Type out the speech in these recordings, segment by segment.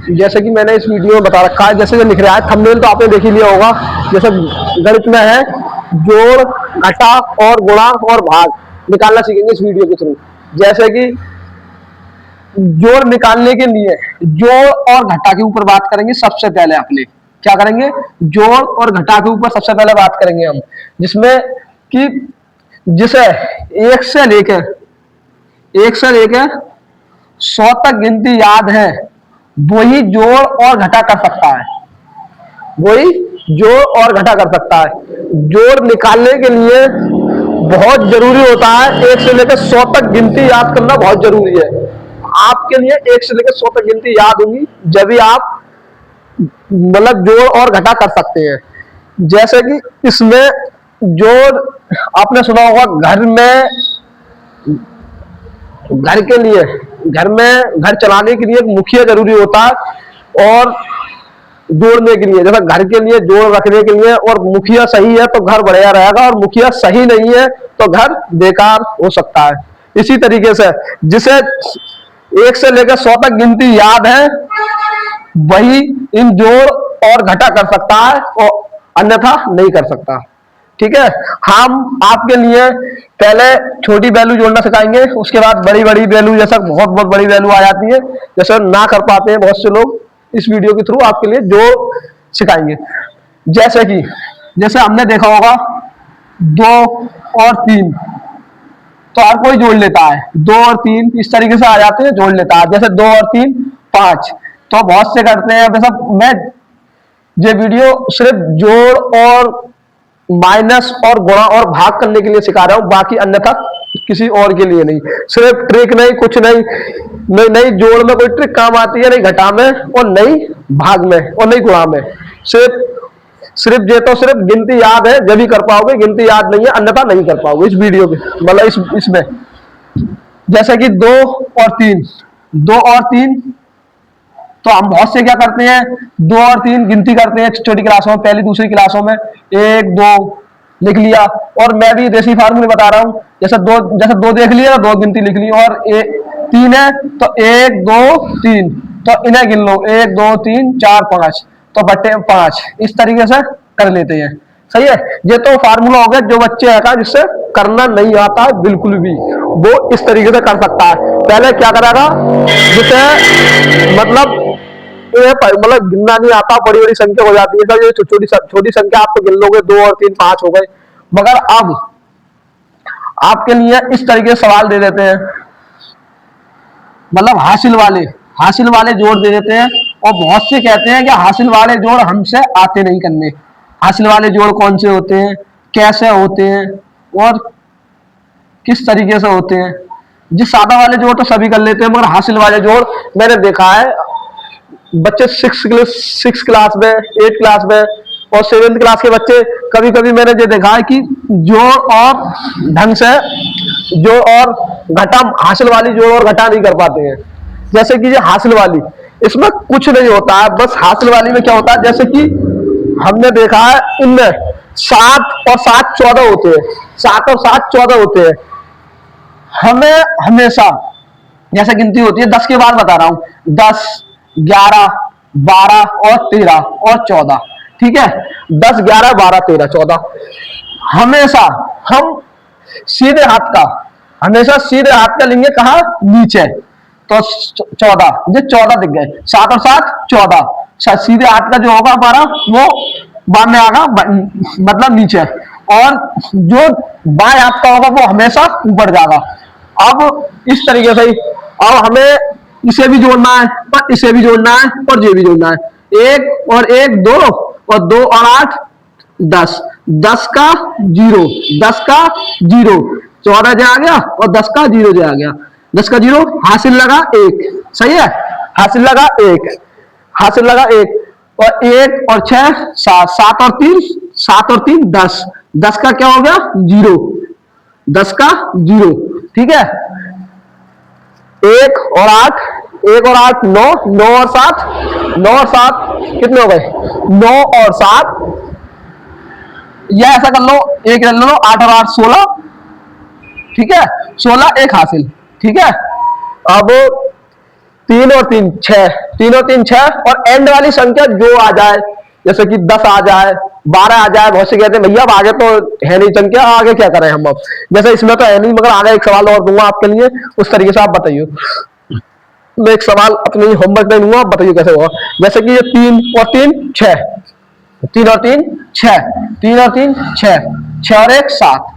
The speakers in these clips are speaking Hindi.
जैसे कि मैंने इस वीडियो में बता रखा है, जैसे जो लिख रहा है थंबनेल तो आपने देख ही लिया होगा। जैसे गणित में है जोड़, घटा और गुणा और भाग निकालना सीखेंगे इस वीडियो के थ्रू। जैसे कि जोड़ निकालने के लिए जोड़ और घटा के ऊपर बात करेंगे। सबसे पहले अपने क्या करेंगे, जोड़ और घटा के ऊपर सबसे पहले बात करेंगे हम, जिसमें कि जिसे एक से लेकर 100 तक गिनती याद है वही जोड़ और घटा कर सकता है, वही जोड़ और घटा कर सकता है। जोड़ निकालने के लिए बहुत जरूरी होता है 1 से लेकर 100 तक गिनती याद करना बहुत जरूरी है। आपके लिए 1 से लेकर 100 तक गिनती याद होगी जब भी आप मतलब जोड़ और घटा कर सकते हैं। जैसे कि इसमें जोड़ आपने सुना होगा, घर के लिए, घर में घर चलाने के लिए एक मुखिया जरूरी होता है, और जोड़ने के लिए, जैसे घर के लिए जोड़ रखने के लिए और मुखिया सही है तो घर बढ़िया रहेगा, और मुखिया सही नहीं है तो घर बेकार हो सकता है। इसी तरीके से जिसे 1 से लेकर 100 तक गिनती याद है वही इन जोड़ और घटा कर सकता है, और अन्यथा नहीं कर सकता। ठीक है, हम आपके लिए पहले छोटी वैल्यू जोड़ना सिखाएंगे, उसके बाद बड़ी बड़ी वैल्यू, जैसा बहुत बहुत बड़ी वैल्यू आ जाती है, जैसे ना कर पाते हैं बहुत से लोग, इस वीडियो के थ्रू आपके लिए जोड़ सिखाएंगे। जैसे हमने देखा होगा 2 और 3 तो हर कोई जोड़ लेता है, 2 और 3 इस तरीके से आ जाते हैं, जोड़ लेता है। जैसे 2 और 3 5 तो बहुत से करते हैं। वैसा मैं ये वीडियो सिर्फ जोड़ और माइनस और गुणा और भाग करने के लिए सिखा रहा हूं, बाकी अन्यथा किसी और के लिए नहीं। सिर्फ ट्रिक नहीं, कुछ नहीं जोड़ में कोई ट्रिक काम आती है, नहीं घटा में, और नहीं भाग में, और नहीं गुणा में। सिर्फ ये तो सिर्फ गिनती याद है जब ही कर पाओगे, गिनती याद नहीं है अन्यथा नहीं कर पाओगे इस वीडियो के, मतलब इसमें। जैसे कि 2 और 3 तो हम बहुत से क्या करते हैं, 2 और 3 गिनती करते हैं छोटी क्लासों में, पहली दूसरी क्लासों में 1 2 लिख लिया, और मैं भी देसी फार्मूले बता रहा हूं। जैसे 2 देख लिया तो 2 गिनती लिख ली, और 3 है तो 1 2 3 तो इन्हें गिन लो, 1 2 3 4 5 तो बटे 5, इस तरीके से कर लेते हैं। सही है, ये तो फार्मूला हो गया। जो बच्चे है जिससे करना नहीं आता है बिल्कुल भी, वो इस तरीके से कर सकता है। पहले क्या करेगा, जिसे मतलब गिनना नहीं आता, बड़ी बड़ी संख्या हो जाती है, ये छोटी संख्या आप तो गिन लोगे, 2 और 3 5 हो गए। मगर अब आपके लिए इस तरीके से सवाल दे देते हैं, मतलब हासिल वाले जोड़ दे देते हैं, और बहुत से कहते हैं कि हासिल वाले जोड़ हमसे आते नहीं करने। हासिल वाले जोड़ कौन से होते हैं, कैसे होते हैं, और किस तरीके से होते हैं। जिस सादा वाले जोड़ तो सभी कर लेते हैं, मगर हासिल वाले जोड़ मैंने देखा है बच्चे 6 क्लास में, 8 क्लास में और 7th क्लास के बच्चे, कभी कभी मैंने ये देखा है कि जोड़ और ढंग से जोड़ और घटा, हासिल वाली जोड़ और घटा नहीं कर पाते हैं। जैसे कि ये हासिल वाली, इसमें कुछ नहीं होता है, बस हासिल वाली में क्या होता है, जैसे कि हमने देखा है इनमें 7 और 7 14 होते हैं, 7 और 7 14 होते हैं। हमें हमेशा जैसे गिनती होती है 10 के बाद बता रहा हूं, 10 11 12 और 13 और 14, ठीक है, 10 11 12 13 14। हमेशा हम सीधे हाथ का लेंगे, कहा नीचे, तो 14, ये 14 दिख गए, 7 और 7 14। सीधे हाथ का जो होगा हमारा वो बाद में आगा, मतलब नीचे, और जो बाएं हाथ का होगा वो हमेशा ऊपर जाएगा। अब इस तरीके से अब हमें इसे भी जोड़ना है, और इसे भी जोड़ना है, और ये भी जोड़ना है। 1 और 1 2, और 2 और 8 10, 10 का 0, 10 का 0, 14 जो आ गया, और 10 का 0 जो आ गया, 10 का 0 हासिल लगा 1। सही है, हासिल लगा 1, और 1 और 6 7, 7 और 3 10, 10 का क्या हो गया 0, 10 का 0, ठीक है। 1 और 8 9, 9 और 7 कितने हो गए, 9 और 7, या ऐसा कर लो, एक ले लो, 8 और 8 16, ठीक है, 16 एक हासिल, ठीक है। अब 3 और 3 6, 3 और 3 6, और एंड वाली संख्या जो आ जाए, जैसे कि 10 आ जाए, 12 आ जाए। बहुत से कहते हैं भैया अब आगे तो है नहीं संख्या, आगे क्या करें हम अब, जैसे इसमें तो है नहीं, मगर आगे एक सवाल और दूंगा आपके लिए, उस तरीके से आप बताइए। मैं एक सवाल अपने होमवर्क में दूंगा, आप बताइए कैसे होगा। जैसे कि ये 3 और 3 6, 3 और 3 6, 3 और 3 6, 6 और 1 7।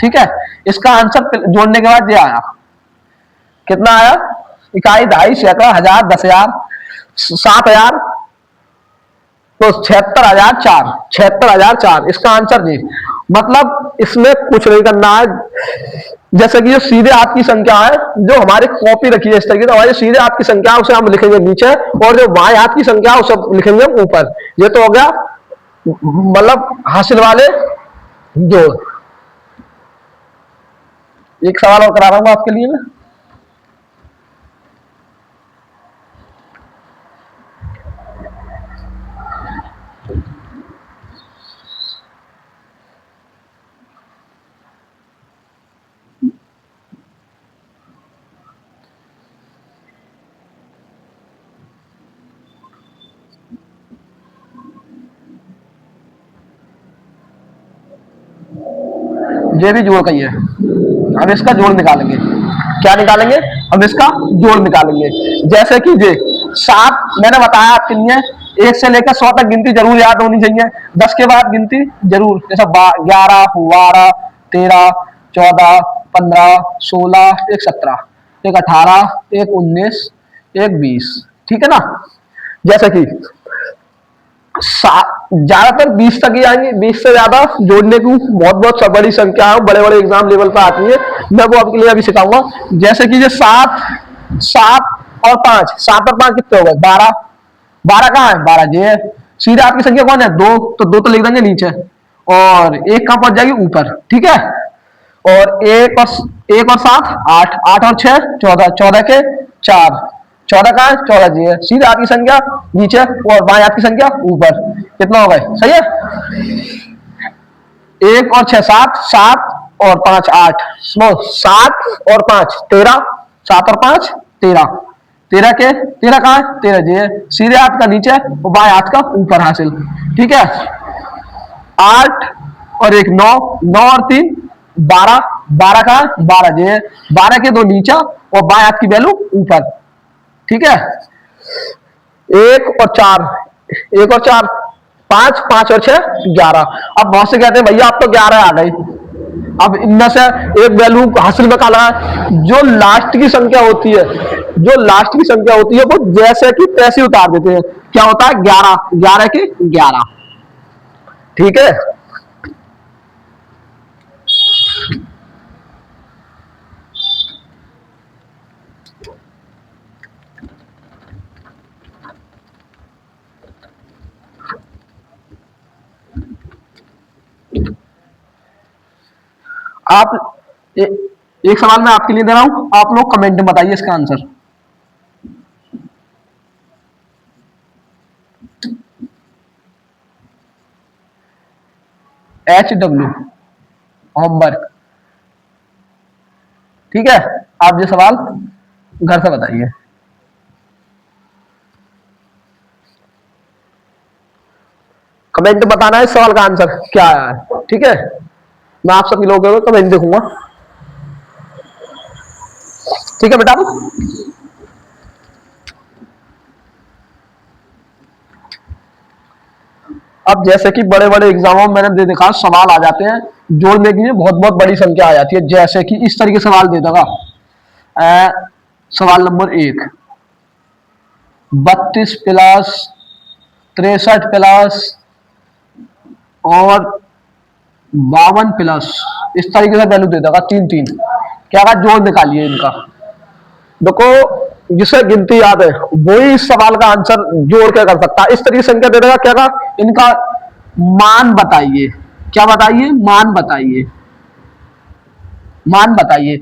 ठीक है, इसका आंसर जोड़ने के बाद ये आया, कितना आया? इकाई, दहाई, सैकड़ा, हजार, 10,000, 7,000, तो 76,004, 76,004 इसका आंसर जी। मतलब इसमें कुछ नहीं करना है, जैसे कि जो सीधे हाथ की संख्या है, जो हमारी कॉपी रखी है इस तरीके से, हमारी सीधे हाथ की संख्या उसे हम लिखेंगे नीचे, और जो बाएं हाथ की संख्या उसे लिखेंगे ऊपर। ये तो हो गया मतलब हासिल वाले जोड़। एक सवाल और करा रहा हूं आपके लिए मैं। ये भी जोड़ का ही है, हम इसका जोड़ निकालेंगे। क्या निकालेंगे? हम इसका जोड़ निकालेंगे। जैसे कि ये 7, मैंने बताया आपके लिए 1 से लेकर 100 तक गिनती जरूर याद होनी चाहिए, 10 के बाद गिनती जरूर, जैसे 11 12 13 14 15 16 1 17 1 18 1 19 1 20। ठीक है ना। जैसे कि ज्यादातर 20 तक ही आएंगे, 20 से ज्यादा जोड़ने की बहुत बहुत बड़ी संख्या है, बड़े बड़े एग्जाम लेवल पर आती है, मैं वो आपके लिए अभी सिखाऊंगा। जैसे कि ये 7 7 और 5, 7 और 5 कितने हो गए? 12। 12 कहाँ है? 12 ये है। सीधे आपकी संख्या कौन है? 2, तो 2 तो लिख देंगे नीचे, और 1 कहाँ पहुंच जाएगी? ऊपर। ठीक है, और 1 और 7 8, 8 और 6 14, 14 के 4, 14 का है? 14 जी है। सीधे हाथ की संख्या नीचे और बाएं हाथ की संख्या ऊपर। कितना हो गए? सही है। 1 और 6 7, 7 और 5 8, 7 और 5 13, 7 और 5 13, 13 के 13 कहाँ है? 13 जी है। सीधे हाथ का नीचे और बाएं हाथ का ऊपर हासिल। ठीक है। 8 और 1 9, 9 और 3 12, 12 का 12 जी है। 12 के 2 नीचे और बाएं हाथ की वैल्यू ऊपर। ठीक है। 1 और 4, 1 और 4 5, 5 और 6 11। अब बहुत से कहते हैं भैया आप तो 11 आ गई, अब इनमें से एक वैल्यू हासिल में काला है। जो लास्ट की संख्या होती है, जो लास्ट की संख्या होती है वो जैसे कि तैसे उतार देते हैं। क्या होता है? 11, 11 के 11। ठीक है। आप एक सवाल मैं आपके लिए दे रहा हूं, आप लोग कमेंट में बताइए इसका आंसर। HW homework. ठीक है, आप ये सवाल घर से बताइए। कमेंट बताना है इस सवाल का आंसर क्या आया है। ठीक है, मैं आप सभी लोगों को कमेंट देखूंगा। ठीक है बेटा। अब जैसे कि बड़े बड़े एग्जामों में मैंने देखा सवाल आ जाते हैं जोड़ने के लिए, बहुत बहुत बड़ी संख्या आ जाती है। जैसे कि इस तरीके से सवाल दे देगा, सवाल नंबर 1 32 प्लस 63 प्लस और 52 प्लस, इस तरीके से वैल्यू दे देगा 3 3। क्या बात? जोड़ निकालिए इनका। देखो जिसे गिनती याद है वही इस सवाल का आंसर जोड़ के कर सकता है। इस तरीके से संख्या दे देगा, क्या कहा? इनका मान बताइए। क्या बताइए? मान बताइए। मान बताइए।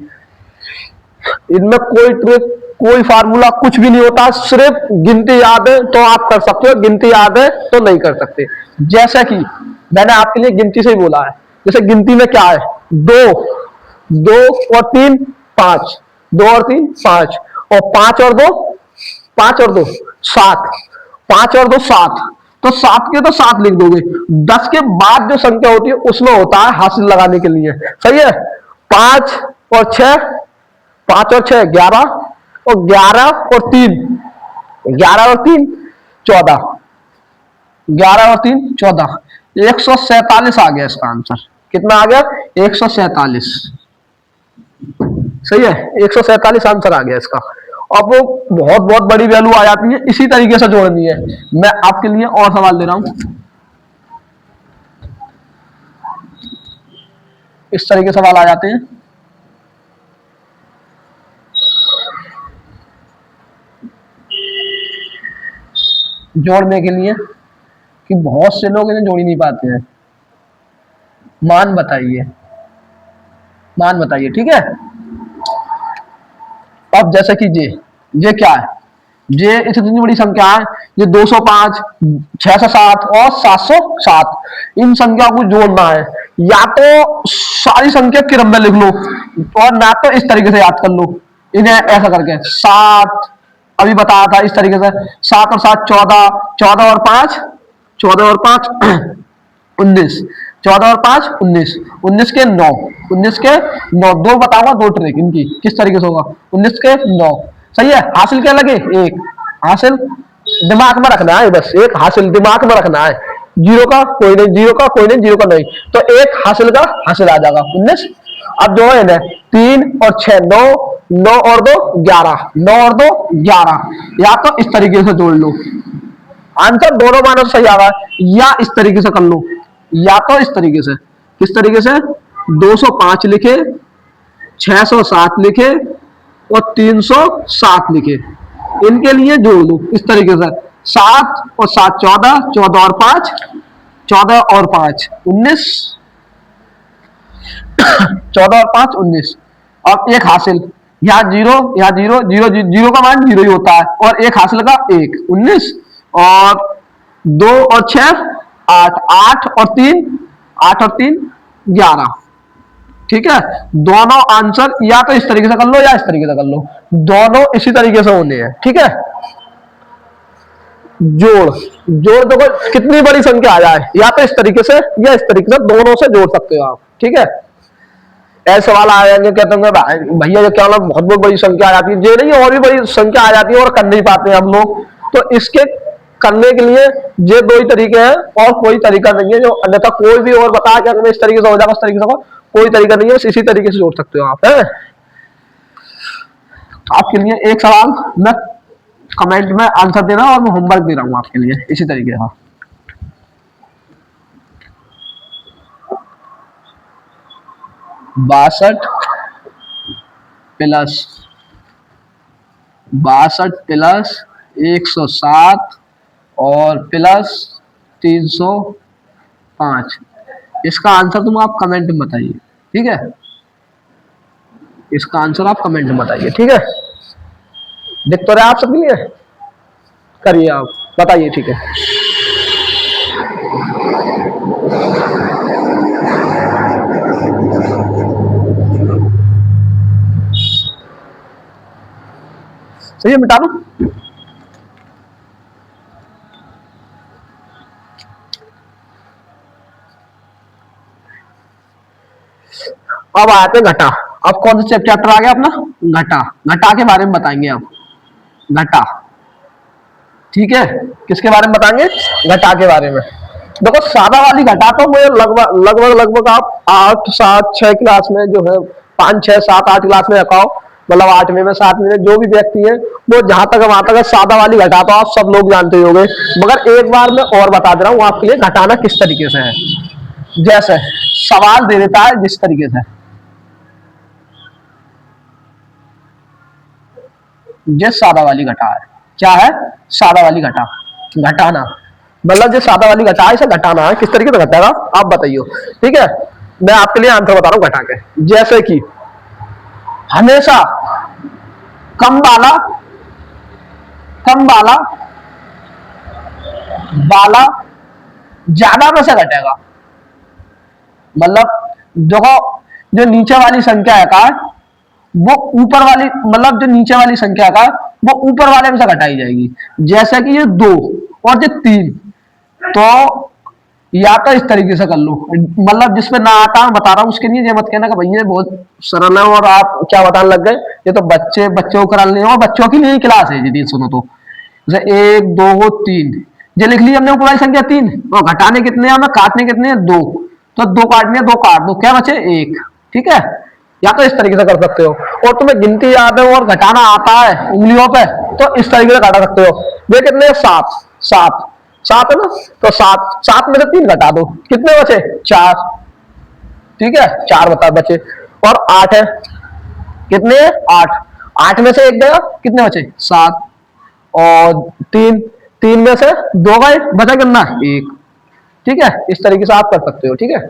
इनमें कोई ट्रिक, कोई फार्मूला कुछ भी नहीं होता, सिर्फ गिनती याद है तो आप कर सकते हो, गिनती याद है तो नहीं कर सकते। जैसे कि मैंने आपके लिए गिनती से ही बोला है। जैसे गिनती में क्या है? 2 2 और 3 5, 2 और 3 5, और 5 और 2 5 और 2 7, 5 और 2 7, तो 7 के तो 7 लिख दोगे। 10 के बाद जो संख्या होती है उसमें होता है हासिल लगाने के लिए, सही है। 5 और 6, 5 और 6 11, और 11 और 3, 11 और 3 14, 11 और 3 14, 147 आ गया इसका आंसर। कितना आ गया? 147, सही है, 147 आंसर आ गया इसका। अब वो बहुत बहुत बड़ी वैल्यू आ जाती है, इसी तरीके से जोड़नी है। मैं आपके लिए और सवाल दे रहा हूं, इस तरह के सवाल आ जाते हैं। जोड़ने के लिए कि बहुत से लोग इन्हें जोड़ ही नहीं पाते हैं। मान बताइए, मान बताइए, ठीक है। अब जैसे कि ये क्या है? ये इतनी बड़ी संख्या है, ये 205, 607 और 707, इन संख्या को जोड़ना है। या तो सारी संख्या क्रम में लिख लो, और ना तो इस तरीके से याद कर लो इन्हें, ऐसा करके 7 अभी बताया था इस तरीके से, 7 और 7 14, 14 और 5 14 और 5 19, 14 और 5 19, 19 के 9, 19 के 9, दो बताऊंगा, दो ट्रिक इनकी किस तरीके से होगा। 19 के 9, सही है। हासिल क्या लगे? एक हासिल दिमाग में रखना है, बस एक हासिल दिमाग में रखना है। जीरो का कोई नहीं, जीरो का कोई नहीं, जीरो का नहीं, तो एक हासिल का हासिल आ जाएगा 19। अब जो है ना 3 और 6 9, 9 और 2 11, 9 और 2 11, या तो इस तरीके से जोड़ लो, आंसर दोनों मानों सही आ रहा है, या इस तरीके से कर लो, या तो इस तरीके से। किस तरीके से? 205 लिखे, 607 लिखे और 307 लिखे, इनके लिए जोड़ लो इस तरीके से। 7 और 7 14, 14 और 5 14 और 5 19, 14 और 5 19, और एक हासिल, यहाँ जीरो, यहाँ जीरो, जीरो जीरो का मान जीरो ही होता है, और एक हासिल का एक 19, और 2 और 6 8, 8 और 3 8 और 3 11, ठीक है। दोनों आंसर या तो इस तरीके से कर लो या इस तरीके से कर लो, दोनों इसी तरीके से होने हैं, ठीक है। जोड़ जोड़ देखो कितनी बड़ी संख्या आ जाए, या तो इस तरीके से या इस तरीके से, दोनों से जोड़ सकते हो आप, ठीक है। ऐसे सवाल आ जाएंगे, कहते होंगे भैया ये क्या मतलब बहुत बहुत बड़ी संख्या आ जाती है, ये नहीं और भी बड़ी संख्या आ जाती है और कर नहीं पाते हैं हम लोग। तो इसके करने के लिए ये दो ही तरीके हैं, और कोई तरीका नहीं है जो, अन्यथा कोई भी और बता कि अगर इस तरीके से हो जाएगा, इस तरीके से होगा, कोई तरीका नहीं है, बस इसी तरीके से जोड़ सकते हो आप, है। आपके लिए एक सवाल मैं कमेंट में आंसर दे रहा हूं, और मैं होमवर्क दे रहा हूं आपके लिए इसी तरीके का। 62 प्लस 107 और प्लस 305, इसका आंसर तुम आप कमेंट में बताइए, ठीक है। इसका आंसर आप कमेंट में बताइए, ठीक है। दिख तो रहा है आप सबके लिए, करिए आप, बताइए, ठीक है। सही है, मिटा दो। अब आते घटा। अब कौन सा चैप्टर आ गया अपना? घटा। घटा के बारे में बताएंगे अब, घटा, ठीक है। किसके बारे में बताएंगे? घटा के बारे में। देखो सादा वाली घटा तो मुझे लगभग आप 8 7 6 क्लास में जो है, 5 6 7 8 क्लास में रखाओ, मतलब 8वीं में 7वीं में जो भी व्यक्ति है वो जहां तक वहां तक सादा वाली घटा तो आप सब लोग जानते ही होंगे। मगर एक बार मैं और बता दे रहा हूँ आपके लिए घटाना किस तरीके से है। जैसे सवाल दे देता है जिस तरीके से, ये सादा वाली घटा है। क्या है? सादा वाली घटा, घटाना, मतलब जो सादा वाली घटा है इसे घटाना है। किस तरीके से घटाएगा आप बताइए, ठीक है। मैं आपके लिए आंसर बता रहा हूं घटा के। जैसे कि हमेशा कम वाला वाला ज्यादा में से घटेगा, मतलब देखो जो नीचे वाली संख्या है का, वो ऊपर वाली, मतलब जो नीचे वाली संख्या का वो ऊपर वाले में से घटाई जाएगी। जैसे कि ये 2 और ये 3, तो या तो इस तरीके से कर लो, मतलब जिसमें ना आता मैं बता रहा हूँ उसके लिए ये मत कहना कि भैया बहुत सरल है और आप क्या बताने लग गए, ये तो बच्चों को कराने और बच्चों की नहीं क्लास है यदि सुनो तो। जैसे 1 2 3 ये लिख लिया हमने ऊपर वाली संख्या 3, और घटाने कितने हैं हमें, काटने कितने हैं 2, तो 2 काटने 2 काट दो, क्या बचे 1। ठीक है, या तो इस तरीके से कर सकते हो, और तुम्हें गिनती याद है और घटाना आता है उंगलियों पे, तो इस तरीके से घटा सकते हो। वे कितने 7 7 7 है ना, तो 7 में से 3 घटा दो, कितने बचे 4। ठीक है, 4 बचे, और 8 है, कितने 8 8 में से 1 गया, कितने बचे 7, और 3 में से 2 गए, बचा कितना 1। ठीक है, इस तरीके से आप कर सकते हो। ठीक है,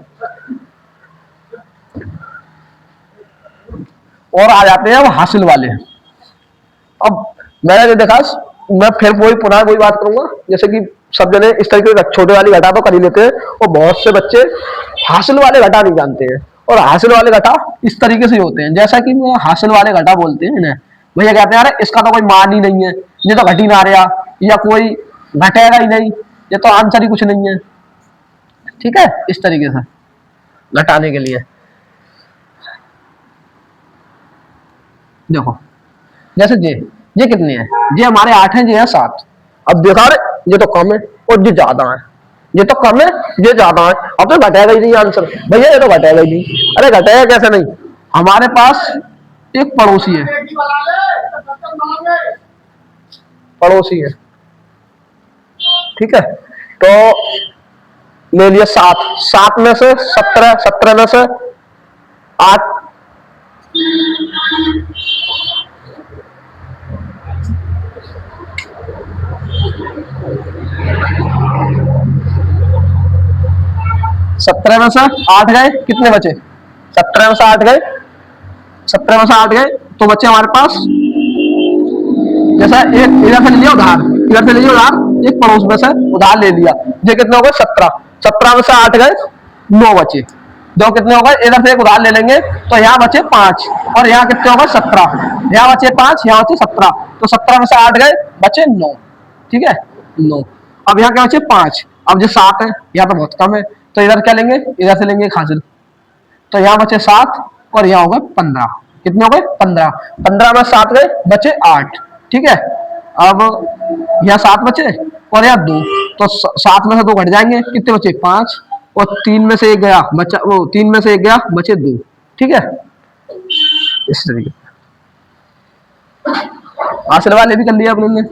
और आ जाते हैं अब हासिल वाले। अब मैंने जो देखा, मैं फिर पुनः वही बात करूंगा, जैसे कि सब जने इस तरीके से छोटे वाली घटा तो कर ही लेते हैं, और बहुत से बच्चे हासिल वाले घटा नहीं जानते हैं, और हासिल वाले घटा इस तरीके से होते हैं, जैसा कि हासिल वाले घटा बोलते हैं ना, भैया कहते हैं अरे इसका तो कोई मान ही नहीं है, ये तो घट ही ना रहा, या कोई घटेगा ही नहीं, ये तो आंसर ही कुछ नहीं है। ठीक है, इस तरीके से घटाने के लिए देखो, जैसे ये कितने हैं, ये हमारे 8 हैं, ये है 7। अब देखा रे, ये तो कम है और ये ज्यादा है, ये तो कम है ये ज्यादा है, अब तो घटेगा ही नहीं आंसर, भैया ये तो घटेगा ही नहीं। अरे घटेगा कैसे नहीं, हमारे पास एक पड़ोसी है, पड़ोसी है, ठीक है, तो ले लिया 7 7 में से 17 17 में से 8, सत्रह में से 8 गए, कितने बचे 17 में से 8 गए, 17 में से 8 गए, तो बच्चे हमारे पास, जैसा एक इधर से ले लिया उधार, इधर से ले लिया उधार, एक पड़ोस में से उधार ले लिया, ये कितने हो गए 17 17 में से 8 गए, 9 बचे, दो कितने हो गए, इधर से एक उधार ले लेंगे तो यहाँ बचे 5, और यहाँ कितने हो गए 17, यहाँ बचे 5, यहाँ बचे 17, तो 17 में से 8 गए, बचे 9। ठीक है 9, अब यहाँ क्या बचे 5, अब जो 7 है यहाँ तो बहुत कम है, तो इधर क्या लेंगे, इधर से लेंगे हासिल, तो यहाँ बचे 7 और यहाँ हो गए 15, कितने हो गए 15, 15 में 7 गए, बचे 8। ठीक है, अब यहाँ 7 बचे और यहाँ 2, तो 7 में से 2 घट जाएंगे, कितने बचे 5, और 3 में से 1 गया, बचा वो 3 में से 1 गया, बचे 2। ठीक है, इस तरीके हासिल वाले भी कर लिया अपने ने।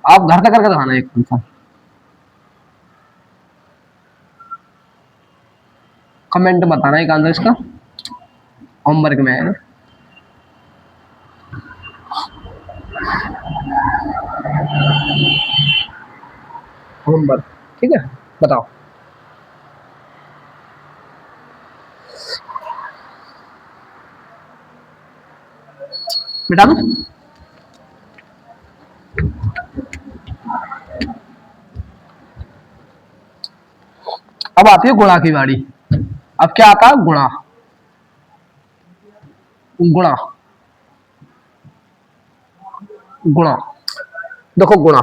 आप घर का करके दिखाना एक पंखा, कमेंट बताना एक आंसर इसका, होमवर्क में है ना। होमवर्क, ठीक है, बताओ। बेटा अब आती है गुणा की बारी। अब क्या आता है गुणा, गुणा गुणा देखो गुणा,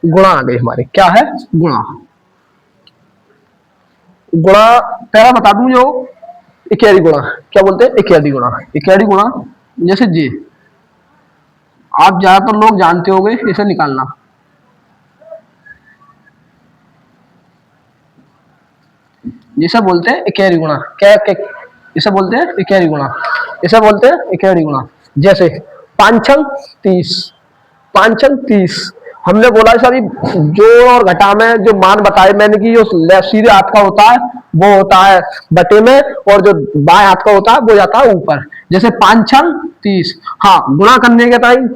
गुणा आ गई हमारी, क्या है गुणा। गुणा पहला बता दूं, जो इक्यारी गुणा, क्या बोलते हैं इक्यारी गुणा, इक्यारी गुणा, जैसे जी आप ज्यादातर लोग जानते होंगे इसे निकालना, जिसे बोलते हैं इक्यारी गुणा, क्या इसे बोलते हैं इक्यारी गुणा, इसे बोलते हैं इक्यारी गुणा। जैसे 5 30, 5 30, हमने बोला सभी जोड़ और घटा में जो मान बताए मैंने कि जो सीधे हाथ का होता है वो होता है बटे में, और जो बाएं हाथ का होता है वो जाता है ऊपर। जैसे 5 30, हाँ गुणा करने के टाइम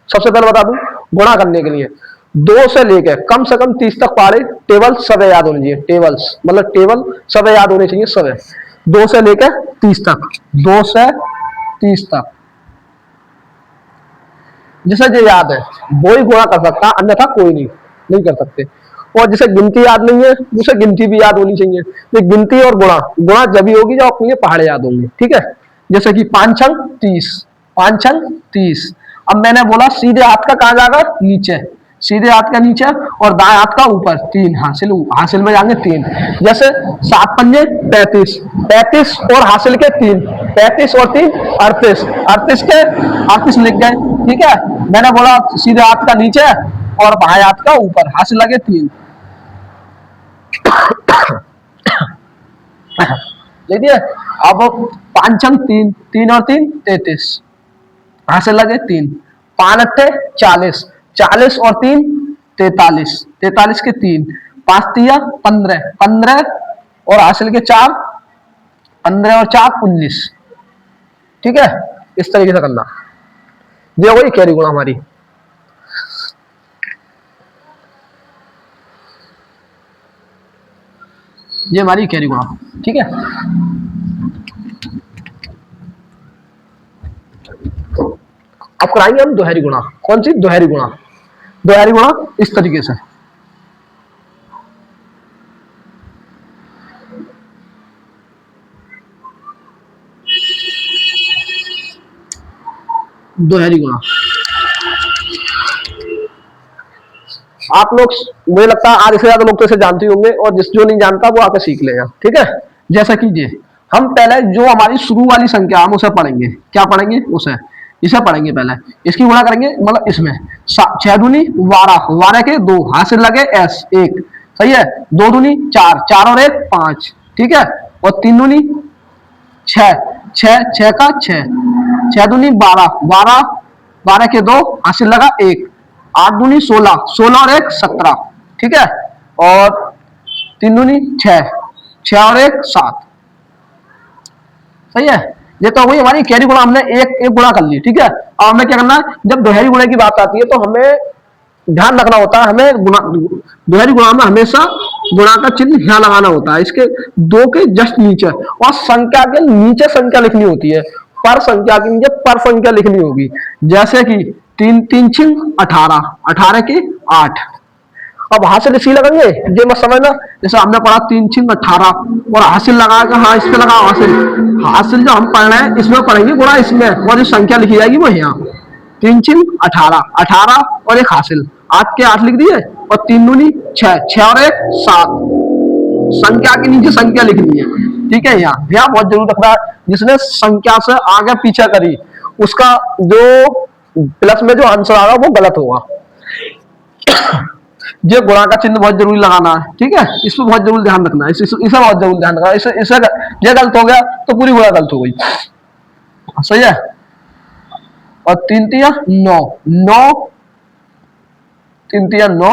सबसे पहले बता दूं, गुणा करने के लिए 2 से लेकर कम से कम 30 तक पढ़े, टेबल सब याद होनी चाहिए, टेबल्स मतलब टेबल सब याद होने चाहिए, सब 2 से लेकर 30 तक, 2 से 30 तक, जिसे जो याद है वो ही गुणा कर सकता, अन्यथा कोई नहीं। नहीं कर सकते। और जिसे गिनती याद नहीं है उसे गिनती भी याद होनी चाहिए। तो गिनती और गुणा, गुणा जब भी होगी जब अपने लिए पहाड़े याद होंगे। ठीक है, जैसे कि 5 छंग 30, 5 छंग 30। अब मैंने बोला सीधे हाथ का कहाँ जाएगा, नीचे, सीधे हाथ का नीचे और दाएं हाथ का ऊपर, 3 हासिल, हासिल में जाएंगे 3। जैसे 7 पंजे 35, 35 और हासिल के 3, 35 और 3 38, 38 के 38 लिख गए। ठीक है, मैंने बोला सीधे हाथ का नीचे और बाएं हाथ का ऊपर, हासिल लगे 3। देखिए अब 5 छंग 3, 3 और 3 33, हासिल लगे 3। 5 अट्ठे 40, 40 और 3 43, 43 के 3, 5 तिया 15, 15 और हासिल के 4, 15 और 4 19। ठीक है, इस तरीके से करना। ये वही कैरी गुणा हमारी। ये हमारी कैरी गुणा। ठीक है, अब कराएंगे हम दोहरी गुणा। कौन सी? दोहरी गुणा। दोहरी गुणा इस तरीके से, दोहरी गुणा आप लोग, मुझे लगता है आधे से ज्यादा लोग तो इसे जानते होंगे, और जिस जो नहीं जानता वो आके सीख लेगा। ठीक है, जैसा कि ये हम पहले जो हमारी शुरू वाली संख्या हम उसे पढ़ेंगे। क्या पढ़ेंगे? उसे, इसे पढ़ेंगे पहले, इसकी गुणा करेंगे, मतलब इसमें 6 दूनी 12, 12 के 2, हासिल लगे s 1। सही है, 2 दूनी 4, 4 और 1 5। ठीक है, और 3 दूनी 6, 6, 6 का 6, 6 दूनी 12, 12, 12 के 2, हासिल लगा 1। 8 दूनी 16, 16 और 1 17। ठीक है, और 3 दूनी 6, 6 और 1 7। सही है, ये तो वही हमारी कैरी गुणा, हमने एक एक गुणा कर ली। ठीक है, अब हमें क्या करना है, जब दोहरी गुणा की बात आती है तो हमें ध्यान रखना होता है, हमें दोहरी गुणा में हमेशा गुणा का चिन्ह यहाँ लगाना होता है, इसके 2 के जस्ट नीचे, और संख्या के नीचे संख्या लिखनी होती है। पर संख्या के नीचे पर संख्या लिखनी होगी। जैसे कि 3 3 6 18, 18 के 8। अब हासिल इसी लगेंगे, ये मत समझना जैसे हमने पढ़ा 3 6 18 और हासिल लगा के, हाँ इस पे लगा हासिल, हासिल जो हम पढ़ रहे हैं इसमें पढ़ेंगे गुणा इसमें, और जो संख्या लिखी जाएगी वो यहाँ 3 6 18, 18 और एक हासिल, 8 के 8 लिख दिए, और 3 दूनी 6, 6 और 1 7। संख्या के नीचे संख्या लिखनी है। ठीक है, यहाँ यहाँ बहुत जरूर रखना है, जिसने संख्या से आगे पीछे करी उसका जो प्लस में जो आंसर आएगा वो गलत होगा। ये गुणा का चिन्ह बहुत जरूरी लगाना है। ठीक है, इस पर बहुत जरूर ध्यान रखना है, इसे बहुत जरूर ध्यान रखना है। इसे ये गलत हो गया तो पूरी गुणा गलत हो गई। सही है, और 3 तिया 9, 9 3 तिया 9,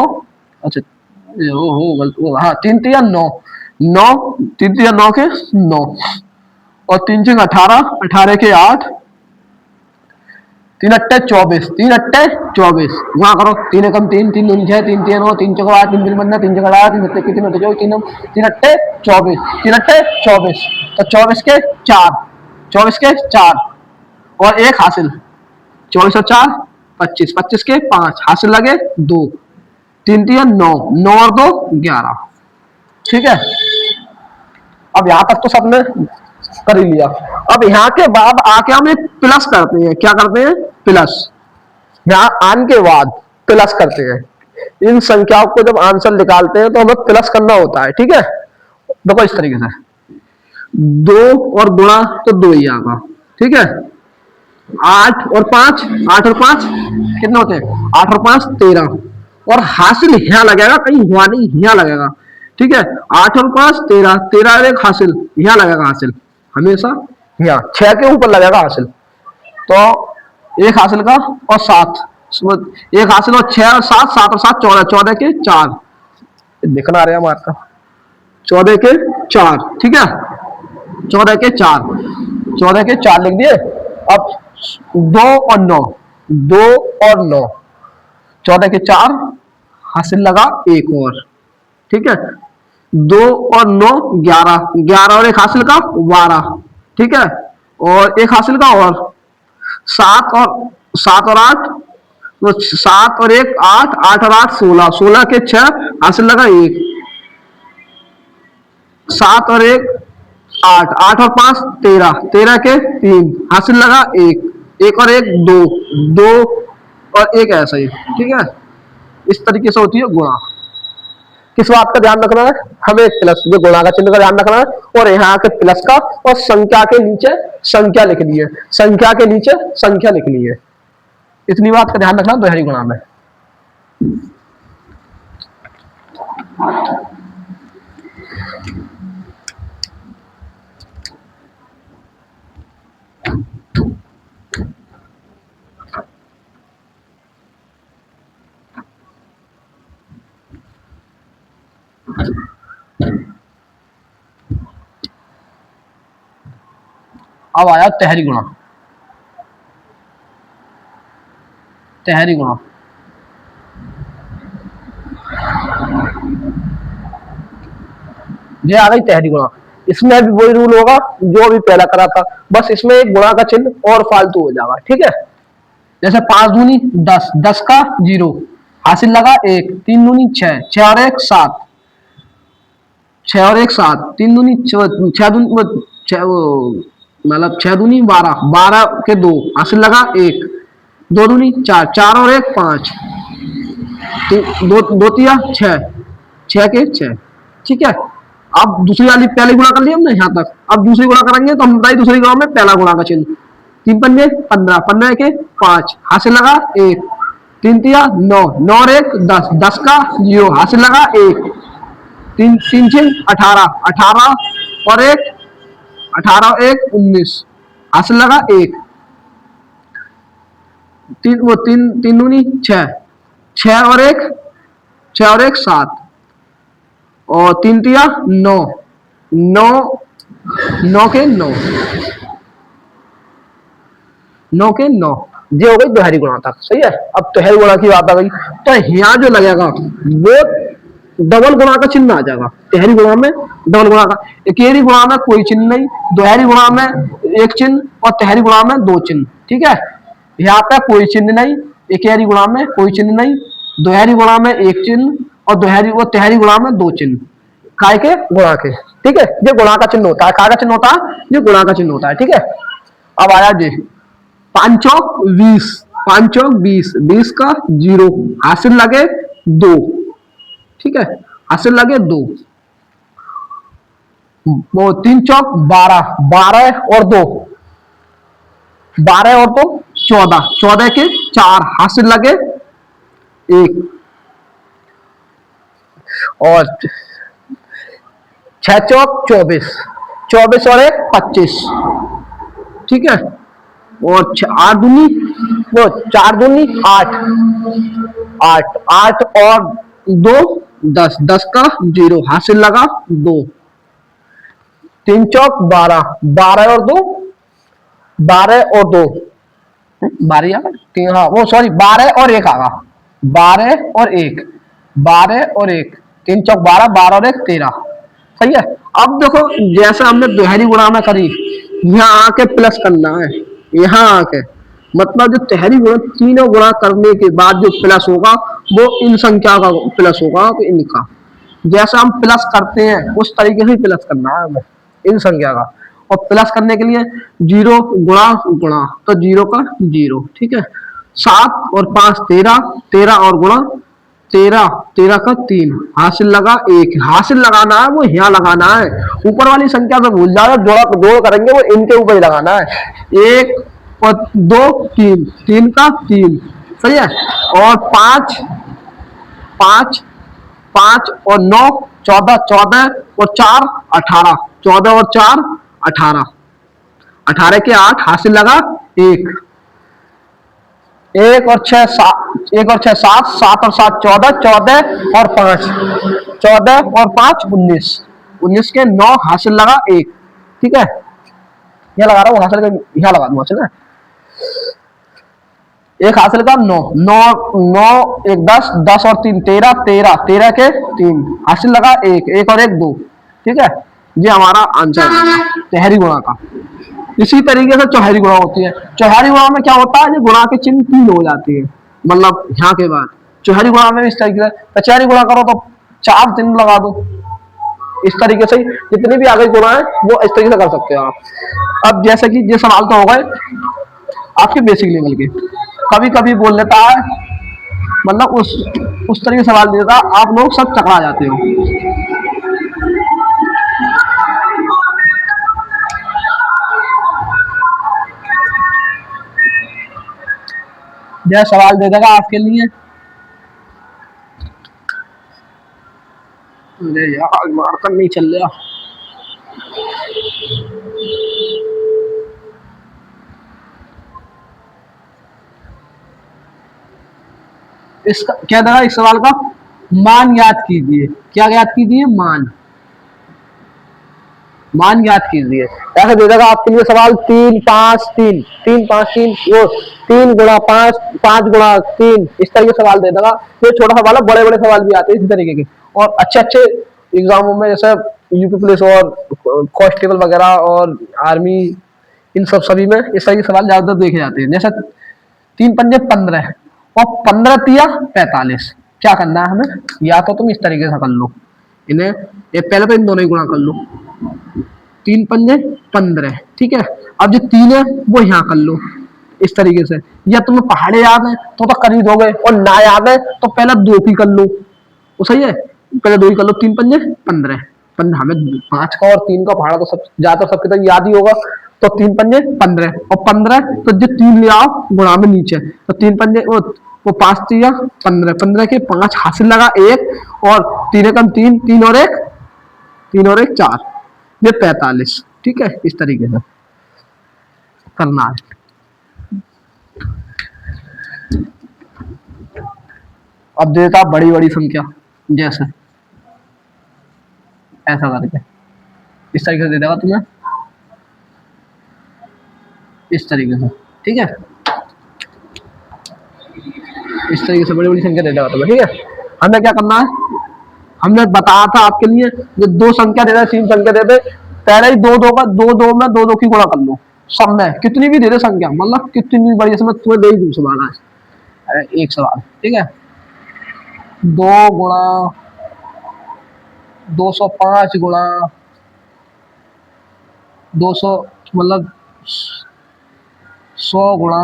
अच्छा गलत, हाँ 3 तिया 9, 9 3 तिया 9 के 9, और 3 6 18, 18 के 8, 3 अट्टे 24, 3 अट्टे 24, वहां करो 3 एकम 3, 3 दूनी 6, 3 3 9, 3 चौका 8, 3 3 3 चौका 8, 3 सत्ते 3 अट्टे 24, 3 अट्टे 24, 3 अट्टे 24, तो 24 के 4, 24 के 4 और 1 हासिल, 24 और 4 25, 25 के 5 हासिल लगे 2, 3 3 9, 9 और 2 11। ठीक है, अब यहां तक तो सबने कर ही लिया। अब यहाँ के बाद आके हम एक प्लस करते हैं। क्या करते हैं? प्लस। यहाँ आन के बाद प्लस करते हैं। इन संख्याओं को जब आंसर निकालते हैं तो हमें प्लस करना होता है। ठीक है, देखो इस तरीके से 2 और गुणा तो 2 ही आएगा। ठीक है, 8 और 5, 8 और 5 कितने होते हैं? 8 और 5 13, और हासिल यहाँ लगेगा, कहीं हुआ नहीं, यहाँ लगेगा। ठीक है, 8 और 5 13, 13 और 1 हासिल, यहाँ लगेगा हासिल हमेशा, यहाँ 6 के ऊपर लगेगा हासिल, तो 1 हासिल का और 7, 1 हासिल और 6 और 7, 7 और 7 14, 14 के 4 दिखना रहा है हमारे का, 14 के 4। ठीक है, 14 के 4, 14 के 4 लिख दिए। अब 2 और 9, 2 और 9, 14 के 4 हासिल लगा 1 और। ठीक है, 2 और 9 11, 11 और 1 हासिल का 12। ठीक है, और 1 हासिल का और 7 और 8 तो 7 और 1 8, 8 और 8 16, 16 के 6 हासिल लगा 1, 7 और 1 8, 8 और 5 13, 13 के 3 हासिल लगा 1, 1 और 1 2, 2 और 1 ऐसा ही, ठीक है। इस तरीके से होती है गुणा। किस बात का ध्यान रखना है, हमें प्लस जो गुणा का चिन्ह का ध्यान रखना है, और यहाँ के प्लस का, और संख्या के नीचे संख्या लिखनी है, संख्या के नीचे संख्या लिखनी है। इतनी बात का ध्यान रखना दोहरी गुणा में। अब आया तहरी गुणा। तहरी गुणा ये आ गई तहरी गुणा। इसमें भी वही रूल होगा जो भी पहला करा था, बस इसमें एक गुणा का चिन्ह और फालतू हो जाएगा, ठीक है। जैसे 5 दूनी 10, 10 का 0 हासिल लगा 1, 3 दूनी 6, 6 और 1 7, 6 और 1 7, 3 दूनी 6 दूनी 6, मतलब 6 दूनी 12, 12 के 2 हासिल लगा 1, 2 दूनी 4, 4 और 1 5, 2 तिया 6, 6 के 6, ठीक है। अब दूसरी वाली पहले गुणा कर लिया हमने यहाँ तक, अब दूसरी गुणा करेंगे तो हम बताइए दूसरी गुणा में पहला गुणा का चिन्ह, 3 पंजे 15, 15 के 5 हासिल लगा 1, 3 तिया 9, 9 और 1 10, 10 का 0 हासिल लगा 1, 3 चिन्ह 18, 18 और 1 18 और 1 19 हासिल लगा 1, 3 दूनी 6, 6 और 1 7, और 3 तिया 9, 9 9 के 9, 9 के 9, ये हो गई दोहरी गुणा तक, सही है। अब तहरी गुणा की बात आ गई, तो यहाँ जो लगेगा वो डबल गुणा का चिन्ह आ जाएगा। तहरी गुणा में डबल गुणा का, एकेरी गुणा में कोई चिन्ह नहीं, दोहरी गुणा में एक चिन्ह, और तहरी गुणा में 2 चिन्ह, ठीक है। यहाँ पे कोई चिन्ह नहीं, एकेरी गुणा में कोई चिन्ह नहीं, दोहरी गुणा में एक चिन्ह, और तहरी गुणा में 2 चिन्ह, काय के गुणा के, ठीक है। ये गुणा का चिन्ह होता है, काय का चिन्ह होता है, ये गुणा का चिन्ह होता है, ठीक है। अब आया जी 5 चौक 20, 5 चौक 20, 20 का 0 हासिल लगे 2, ठीक है, हासिल लगे 2, वो 3 चौक 12, 12 और 2, 12 और 2 14, 14 के 4 हासिल लगे 1, और 6 चौक 24, 24 और 1 25, ठीक है। और 8 दूनी वो 4 दूनी 8, 8 8 और 2 10, 10 का 0 हासिल लगा 2, 3 चौक 12, 12 और 2 12 और 2 12 आ गया, हाँ वो सॉरी 12 और 1 आगा, 12 और 1, 12 और 1, 3 चौक 12, 12 और 1 13, सही है। अब देखो जैसे हमने दोहरी गुणा में करी, यहाँ आके प्लस करना है, यहाँ आके मतलब जो तहरी गुणा तीनों गुणा करने के बाद जो प्लस होगा वो इन संख्या का प्लस होगा, तो इनका जैसा हम प्लस करते हैं उस तरीके से प्लस करना है हमें इन संख्या का। और प्लस करने के लिए 0 गुणा गुणा, तो 0 का 0, ठीक है। 7 और 5 13, 13 और गुणा 13, 13 का 3 हासिल लगा 1, हासिल लगाना है वो यहाँ लगाना है, ऊपर वाली संख्या से भूल जाओ, जोड़ करेंगे वो इनके ऊपर ही लगाना है, 1 और 2 3, 3 का 3, सही है। और 5 5 5 और 9 14, 14 और 4 18, 14 और 4 18, 18 के 8 हासिल लगा 1, 1 और 6 7, 1 और 6 7, 7 और 7 14, 14 और 5 14 और 5 19, 19 के 9 हासिल लगा 1, ठीक है। ये लगा रहा हूँ हासिल का, यहाँ लगा दूंगा, चल 1 हासिल का 9, 9 9 1 10, 10 और 3 13, 13 13 के 3 हासिल लगा 1, 1 और 1 2, ठीक है। ये हमारा आंसर है तहरी गुणा का। इसी तरीके से चौहरी गुणा होती है। चौहरी गुणा में क्या होता है, ये गुणा के चिन्ह 3 हो जाती है, मतलब यहाँ के बाद चौहरी गुणा में भी इस तरीके से, पचहरी गुणा करो तो 4 3 लगा दो। इस तरीके से जितने भी आगे गुणा है वो इस तरीके से कर सकते हो आप। अब जैसे कि ये सवाल तो हो गए आपके बेसिक लेवल के, कभी कभी बोल लेता है, मतलब उस तरीके से सवाल दे देता आप लोग सब चकरा जाते हो। यह सवाल दे देगा आपके लिए, अरे यार मार्कर नहीं चल रहा। इसका क्या देगा, इस सवाल का मान याद कीजिए। क्या याद कीजिए? मान याद कीजिए। ऐसे दे देगा आपके लिए सवाल 3 5 3 3 5 3 वो 3 गुणा 5 5 गुणा 3, इस तरह के सवाल दे देगा। ये छोटा सवाल है, बड़े बड़े सवाल भी आते हैं इस तरीके के। और अच्छे अच्छे एग्जामों में जैसे यूपी पुलिस और कांस्टेबल वगैरह और आर्मी, इन सब सभी में इस तरह के सवाल ज्यादातर देखे जाते हैं। जैसे 3 पंजे 15 और 15 तिया 45, क्या करना है हमें? या तो तुम इस तरीके से कर लो इन्हें, ये पहले तो इन दोनों ही गुणा कर लो, 3 पंजे 15, ठीक है। अब जो 3 है वो यहाँ कर लो इस तरीके से। या तुम्हें पहाड़े याद है तो कर ही दोगे, और ना याद है तो पहले 2 की कर लो, वो सही है। पहले 2 ही कर लो, 3 पंजे 15, हमें 5 का और 3 का पहाड़ा तो सब ज्यादा सबके तक याद ही होगा। तो 3 पंजे 15 और 15 तो जो 3 ले आओ गुणा में नीचे, तो 3 पंजे वो 5 तिया 15, 15 के 5 हासिल लगा 1, और 3 एकम 3, 3 और 1 4, ये 45, ठीक है। इस तरीके से करना है। अब देता बड़ी बड़ी संख्या, जैसे ऐसा करके इस तरीके से दे देगा तुम्हें, इस तरीके से, ठीक है। इस तरीके से बड़ी बड़ी संख्या दे देगा तुम्हें, ठीक है। हमें क्या करना है, हमने बताया था आपके लिए, जो 2 संख्या दे दे 3 संख्या दे दे, पहले ही 2 2 का 2 2 में 2 2 की गुणा कर लो, सब में कितनी भी दे दे संख्या, मतलब कितनी बड़ी, इसमें तुम्हें दे ही दूँ सवाल है, एक सवाल, ठीक है। 2 गुणा 205 गुणा 200, मतलब 100 गुणा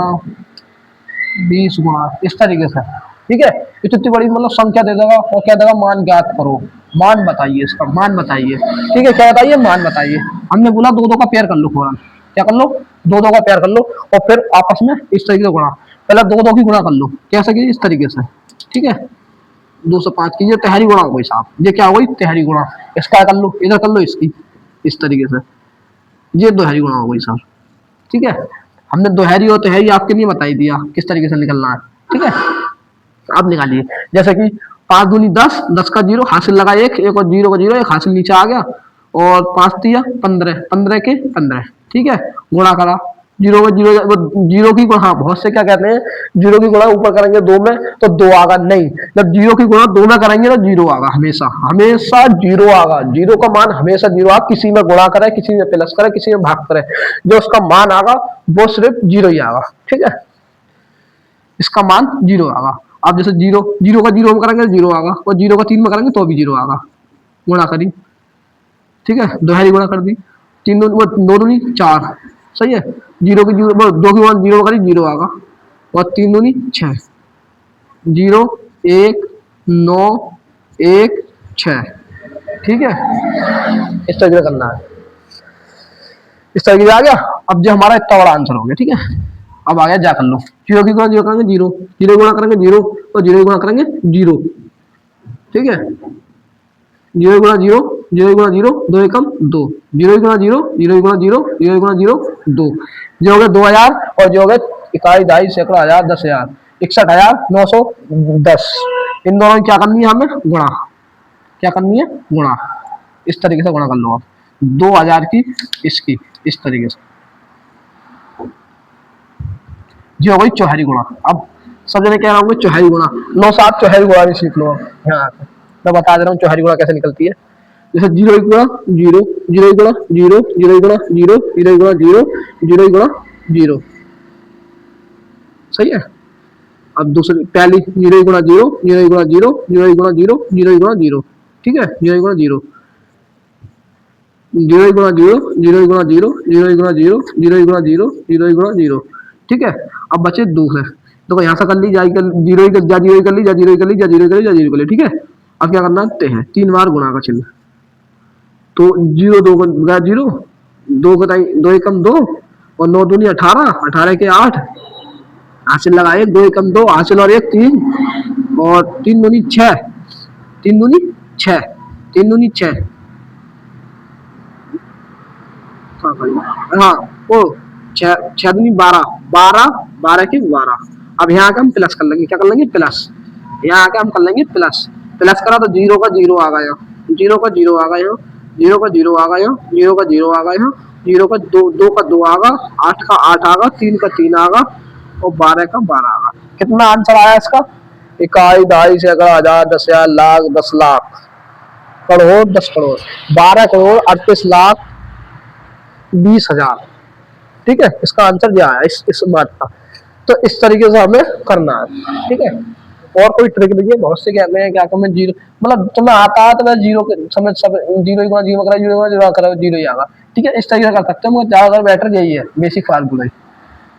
20 गुणा, इस तरीके से, ठीक है। इतनी बड़ी मतलब संख्या दे देगा और क्या देगा, मान ज्ञात करो, मान बताइए, इसका मान बताइए, ठीक है। क्या बताइए? मान बताइए। हमने बोला 2 2 का पेयर कर लो फौरन, क्या कर लो? 2 2 का पेयर कर लो, और फिर आपस में इस तरीके से गुणा, पहले 2 2 की गुणा कर लो, कैसे की? इस तरीके से, ठीक है। 205 की ये तिहारी गुणा हो गई साहब, ये क्या हो गई? तिहारी गुणा। इसका कर लो, इधर कर लो इसकी, इस तरीके से, ये दोहरी गुणा हो गई साहब, ठीक है। हमने दोहरी और तिहारी आपके लिए बता ही दिया किस तरीके से निकलना है, ठीक है। आप निकालिए, जैसे कि 5 दूनी 10, 10 का 0 हासिल लगा 1, 1 और 0 का 0, 1 हासिल नीचे आ गया, और 5 तिया 15, 15 के 15, ठीक है। गुणा करा, 0 में 0, 0 की गुणा, हाँ बहुत से क्या कहते हैं, 0 की गुणा ऊपर करेंगे 2 में तो 2 आगा, नहीं, जब 0 की गुणा 2 में करेंगे तो 0 आगा, हमेशा हमेशा 0 आगा, 0 का मान हमेशा 0 आगा। किसी में गुणा करे, किसी में प्लस करे, किसी में भाग करे, जो उसका मान आगा वो सिर्फ 0 ही आगा, ठीक है। इसका मान 0 आगा। आप जैसे 0 0 का 0 में करेंगे 0 आगा, और 0 का 3 में करेंगे तो भी 0 आगा, गुणा करी, ठीक है। दोहरी गुणा कर दी, 3 2 दूनी 4, सही है। 0 की 0 2 की 1 0 करी 0 आगा, और 3 दूनी 6, 0 1 9 1 6, ठीक है। इस तरीके से करना है, इस तरीके से आ गया। अब जो हमारा इतना बड़ा आंसर हो गया, ठीक है। अब आ गया, जा कर लो, 0 की गुणा 0 करेंगे 0, 0 गुणा करेंगे 0, और 0 गुणा करेंगे 0, ठीक है। 0 गुणा 0, 0 गुणा 0, 2 एकम 2, 0 गुणा 0, 0 गुणा 0, 0 गुणा 0 2, जो हो गया 2000, और जो हो गया इकाई दहाई सैकड़ा हजार 10,000 61,910। इन दोनों की क्या करनी है हमें? गुणा। क्या करनी है? गुणा। इस तरीके से गुणा कर लो आप, 2000 की इसकी, इस तरीके से, जो हो गई चौहरी गुणा। अब सब जने कह रहा हूँ चौहरी गुणा, लो साहब चौहरी गुणा भी सीख लो। यहाँ मैं बता दे रहा हूँ चौहरी गुणा कैसे निकलती है। जैसे 0 गुणा 0, 0 गुणा 0, 0 गुणा 0, 0 गुणा 0, 0 गुणा 0, सही है। अब दूसरी पहली 0 गुणा 0, 0 गुणा 0, 0 गुणा 0, 0 गुणा 0, ठीक है, 0 गुणा 0, 0 गुणा 0, 0 गुणा 0, 0 गुणा 0, 0 गुणा 0, 0 गुणा 0, ठीक है। अब बचे दूसरे, देखो यहाँ से कर ली, जा 0 जा 0 कर ली, जा 0 कर ली, जा 0 कर ली, जा 0 कर ली, ठीक है। अब क्या करना है, 3 बार गुणा का चिन्ह, तो 0 2 का 0, 2 का 2 एकम 2 और 9 दूनी 18, 18 के 8, हासिल लगाए 2 एकम 2, हासिल और 1 3 और 3 दूनी 6, 3 दूनी 6, 3 दूनी 6, हाँ वो 6 दूनी 12, 12 12 की 12। अब यहाँ का हम प्लस कर लेंगे, क्या कर लेंगे प्लस, यहाँ आके हम कर लेंगे प्लस, प्लस करा तो 0 का 0 आ गया, 0 का 0 आ गया, 0 का 0 आ गया, 0 का 0 आ गया, 0 का 2 का 2 आगा, 8 का 8 आगा, 3 का 3 आगा और 12 का 12 आगा। कितना आंसर आया इसका, इकाई, दहाई, सैकड़ा, हजार, 10,000, लाख, 10 लाख, करोड़, 10 करोड़, 12 करोड़ 38 लाख 20,000, ठीक है। इसका आंसर क्या है इस बात का। तो इस तरीके से हमें करना है, ठीक है। और कोई ट्रिक नहीं है, बहुत से कहते हैं क्या मैं जीरो, मतलब तुम्हें आता है तो मैं जीरो समझ सब 0 गुणा 0 करा, 0 गुणा 0 करा, 0 ही आगा, ठीक है। इस तरीके से कर सकते हो, मुझे ज्यादा बेटर यही है, बेसिक फार्मूला,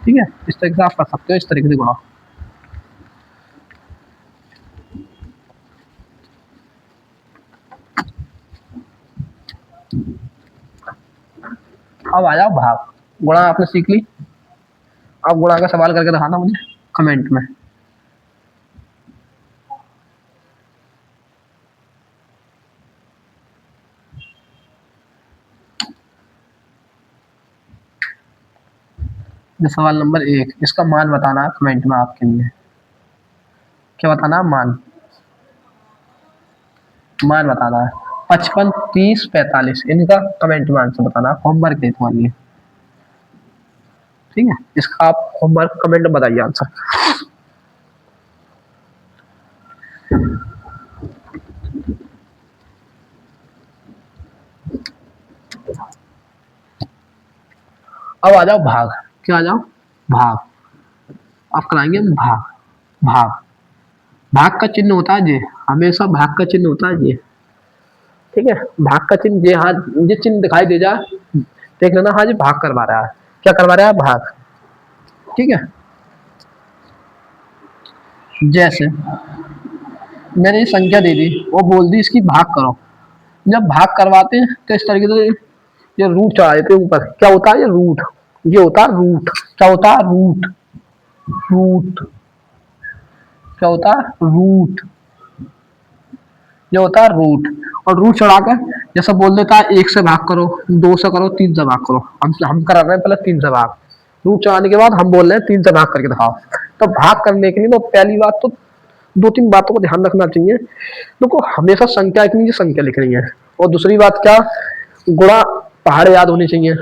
ठीक है। इस तरीके से आप कर सकते हो, इस तरीके से गुणा। अब आ जाओ भाग, गुणा आपने सीख ली, अब गुणा का सवाल करके दिखाना मुझे कमेंट में। सवाल नंबर 1, इसका मान बताना है कमेंट में आपके लिए, क्या बताना है, मान बताना है 55 30 45, इनका कमेंट में आंसर बताना है, होमवर्क है तुम्हारे लिए, ठीक है। इसका आप होमवर्क कमेंट में बताइए आंसर। अब आ जाओ भाग, क्या आ जाओ भाग, अब कराएंगे भाग, भाग, भाग का चिन्ह होता है ये, हमेशा भाग का चिन्ह होता है ये, ठीक है। भाग का चिन्ह ये, हाँ ये चिन्ह दिखाई दे जाए देख लेना, हाँ जी भाग करवा रहा है, क्या करवा रहा है, भाग, ठीक है। जैसे मैंने संख्या दे दी, वो बोल दी इसकी भाग करो, जब भाग करवाते हैं तो इस तरीके से ये रूट चढ़ा देते हैं ऊपर, क्या होता है ये रूट, ये होता है रूट, क्या होता है रूट, रूट क्या होता है रूट, ये होता है रूट। और रूट चढ़ाकर जैसा बोल देता है 1 से भाग करो, 2 से करो, 3 से भाग करो, हम करा रहे हैं पहले 3 से भाग, रूट चढ़ाने के बाद हम बोल रहे हैं 3 से भाग करके दिखाओ। तो भाग करने के लिए तो पहली बात तो 2-3 बातों को ध्यान रखना चाहिए, देखो हमेशा संख्या की नीचे संख्या लिख रही है, और दूसरी बात क्या, गुणा पहाड़ याद होनी चाहिए,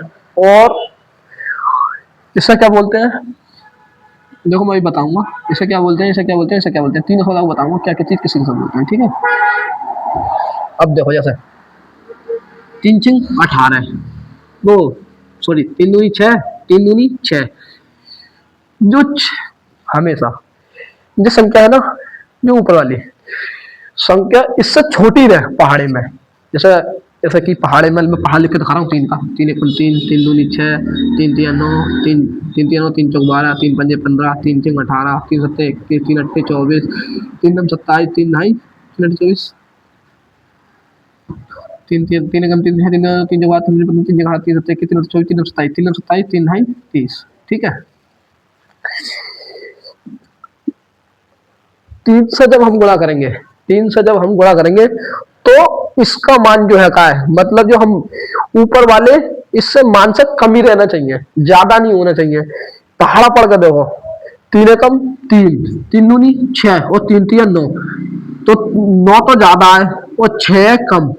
और इससे क्या बोलते हैं, देखो मैं भी बताऊंगा इसे क्या बोलते हैं, इसे क्या बोलते हैं, इसे क्या बोलते हैं, 3 सवाल बताऊंगा क्या क्या चीज किसी को बोलते हैं, ठीक है। अब देखो जैसे 3 चिंग 18, वो सॉरी 3 दूनी 6, 3 दूनी 6, जो हमेशा जो संख्या है ना, जो ऊपर वाली संख्या इससे छोटी रहे पहाड़ी में, जैसे जैसे कि पहाड़ी में मैं पहाड़ लिख के दिखा रहा हूँ 3 का, 3 1 3, 3 दूनी 6, 3 3 9, 3 3 3 9, 3 4 12, 3 5 15, 3 6 18, 3 7 21, 3 8 24, 3 9 27, 3 9 24, 3 3 3 3 3 3 3 4 3 5 3 11 3 7 21, 3 24, 3 27, 3 27, 3 9 30, ठीक है। 3 से जब हम गुणा करेंगे, 3 से जब हम गुणा करेंगे तो इसका मान जो है का है, मतलब जो हम ऊपर वाले इससे मान से कम ही रहना चाहिए, ज्यादा नहीं होना चाहिए। पहाड़ा पड़ कर देखो 3 एकम 3, 3 दूनी 6 और 3 3 9, तो 9 तो ज्यादा है और 6 कम।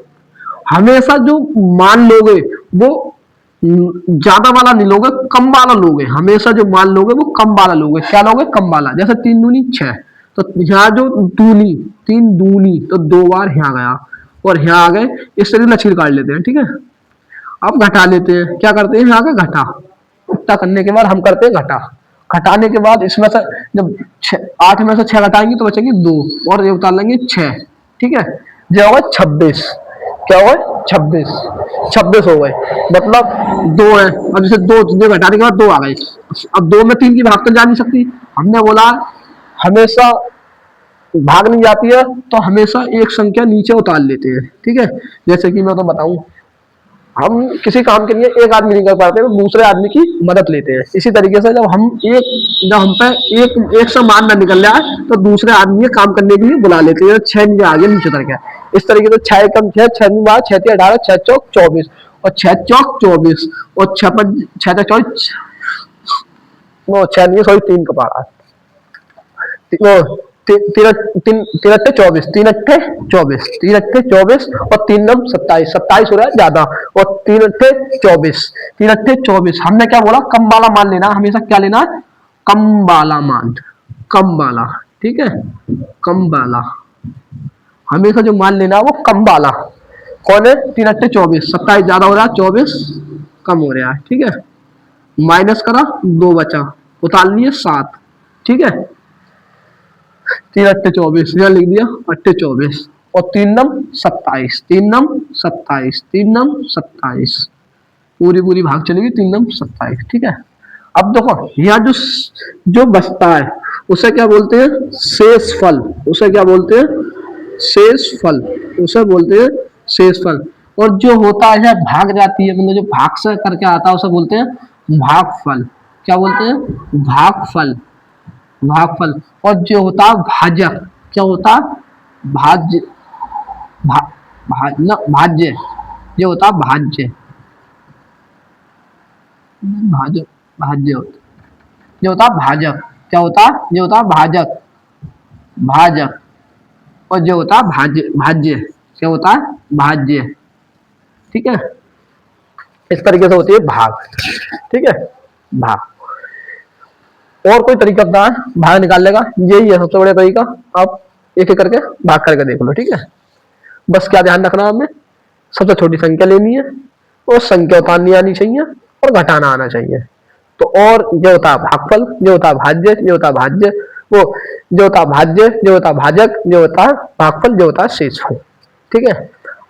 हमेशा जो मान लोगे वो ज्यादा वाला नहीं लोगे, कम वाला लोगे, हमेशा जो मान लोगे वो कम वाला लोगे, क्या लोगे, कम वाला। जैसे 3 दूनी 6, तो यहाँ जो दूनी 3 दूनी तो 2 बार यहाँ गया और यहाँ आ गए, इस तरह लकीर काट लेते हैं, ठीक है। अब घटा लेते हैं, क्या करते हैं, यहाँ का घटा, इतना करने के बाद हम करते हैं घटा, घटाने के बाद इसमें से जब 8 में से 6 घटाएंगे तो बचेंगे 2, और ये उतार लेंगे 6। ठीक है, ये होगा 26। क्या होगा? 26। 26 हो गए, मतलब 2 है। अब जैसे 2 घटाने के बाद 2 आ गए, अब 2 में 3 की भाग तो जा नहीं सकती। हमने बोला हमेशा भाग नहीं जाती है तो हमेशा एक संख्या नीचे उतार लेते हैं। ठीक है, जैसे कि मैं तो बताऊं, हम किसी काम के लिए एक आदमी नहीं कर पाते तो दूसरे आदमी की मदद लेते हैं। इसी तरीके से जब हम पे एक से मान ना निकल जाए तो दूसरे आदमी ये काम करने के लिए बुला लेते हैं। 6 नीचे आगे नीचे उतर गया, इस तरीके से 6 कम 6, 6 बार 6 18, 6 चौक 24, और 6 चौक 24, और 6 24, वो 6 नहीं सॉरी 3 का पारा, वो तीन तीन तीन अट्ठे 24, 3 अट्ठे 24, 3 अट्ठे 24, और 3 नम 27, 27 हो रहा है ज्यादा, और 3 अट्ठे 24, 3 अट्ठे 24। हमने क्या बोला? कम वाला मान लेना, हमेशा क्या लेना है? कम वाला मान, कम वाला। ठीक है, कम वाला, हमेशा जो मान लेना वो कम वाला। कौन है? 3 अट्ठे 24, 27 ज्यादा हो रहा है, 24 कम हो रहा है। ठीक है, माइनस करा 2 बचा, उतार लिए 7। ठीक है, 3 अट्ठे 24, यहाँ लिख दिया अट्ठे 24, और 3 नम 27, 3 नम 27, 3 नम 27, पूरी पूरी भाग चलेगी 3 नम 27। ठीक है, अब देखो यहाँ जो बचता है उसे क्या बोलते हैं? शेष फल। उसे क्या बोलते हैं? शेष फल। उसे बोलते हैं शेष फल। और जो होता है भाग जाती है, मतलब जो भाग से करके आता है उसे बोलते हैं भागफल। क्या बोलते हैं? भागफल, भागफल। और जो होता है भाजक, क्या होता है? भाज्य, भा, भाज्य, ये होता है भाज्य, भाजक, भाज्य होता, ये होता है भाजक। क्या होता है? ये होता है भाजक, भाजक। और जो होता है भाज्य, भाज्य, क्या होता है? भाज्य। ठीक है, इस तरीके से होती है भाग। ठीक है, भाग। और कोई तरीका बता है भाग निकालने का? यही है सबसे बड़ा तरीका। आप एक एक करके भाग करके देख लो। ठीक है, बस क्या ध्यान रखना है हमें? सबसे छोटी संख्या लेनी है, और संख्या उतारनी आनी चाहिए, और घटाना आना चाहिए। तो और जो होता है भागफल, जो होता है भाज्य, जो होता है भाज्य, वो जो होता है भाज्य, जो होता है भाजक, जो होता है भागफल, जो होता है शेषफल। ठीक है,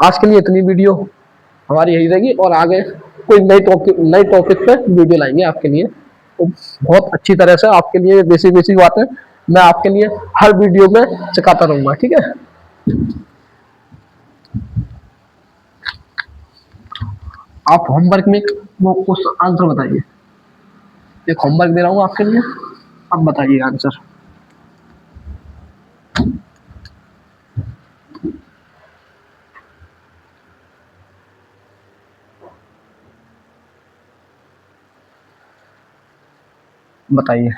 आज के लिए इतनी वीडियो हमारी यही रहेगी, और आगे कोई नई टॉपिक पे वीडियो लाएंगे आपके लिए। तो बहुत अच्छी तरह से आपके लिए बेसिक बेसिक बातें मैं आपके लिए हर वीडियो में सिखाता रहूंगा। ठीक है, आप होमवर्क में वो क्वेश्चन आंसर बताइए। एक होमवर्क दे रहा हूँ आपके लिए, अब बताइए आंसर। बताइए।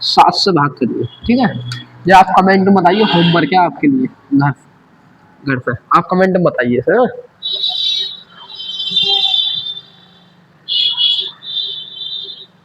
सात से भाग करिए। ठीक है, ये आप कमेंट में बताइए, होमवर्क है आपके लिए घर पे, आप कमेंट में बताइए सर।